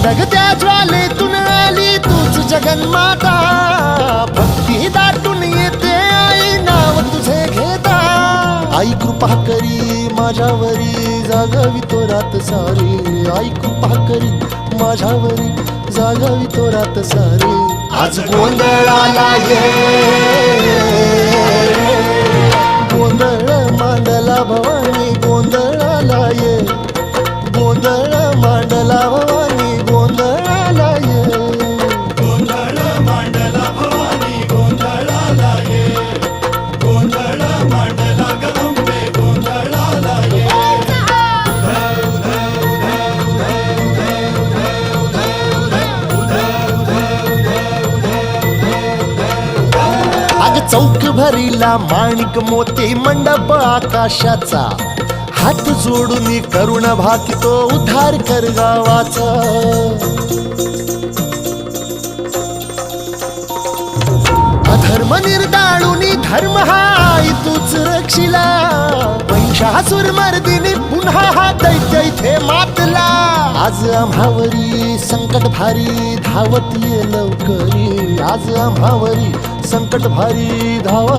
धगधगत्या ज्वालेतून आली तूच जगन्माता, भक्ती दाटून येते आई नाव तुझे घेता. आई कृपा करी माझ्यावरी जागावी तो रात सारी, आई कृपा करी माझ्यावरी जागावी तो रात सारी. आज गोंधळाला ये, गोंधळ मांडला भवानी गोंधळाला ये, गोंधळ मांडला भवानी गोंधळाला ये. गोंधळ मांडला भवानी गोंधळाला ये, गोंधळ मांडला गंबे गोंधळाला ये. अग चौक भरीला माणिक मोती मंडप आकाशाचा, हात जोडून करुण भाकितो उद्धार कर गावाचा. अधर्म निर्दाळून धर्म हा आई तूच रक्षिला, महिषासुर मर्दिनी पुन्हा हा दैत्य इथे मातला. आज आम्हावरी संकट भारी धावत ये लवकरी, आज आम्हावरी संकट भारी धावत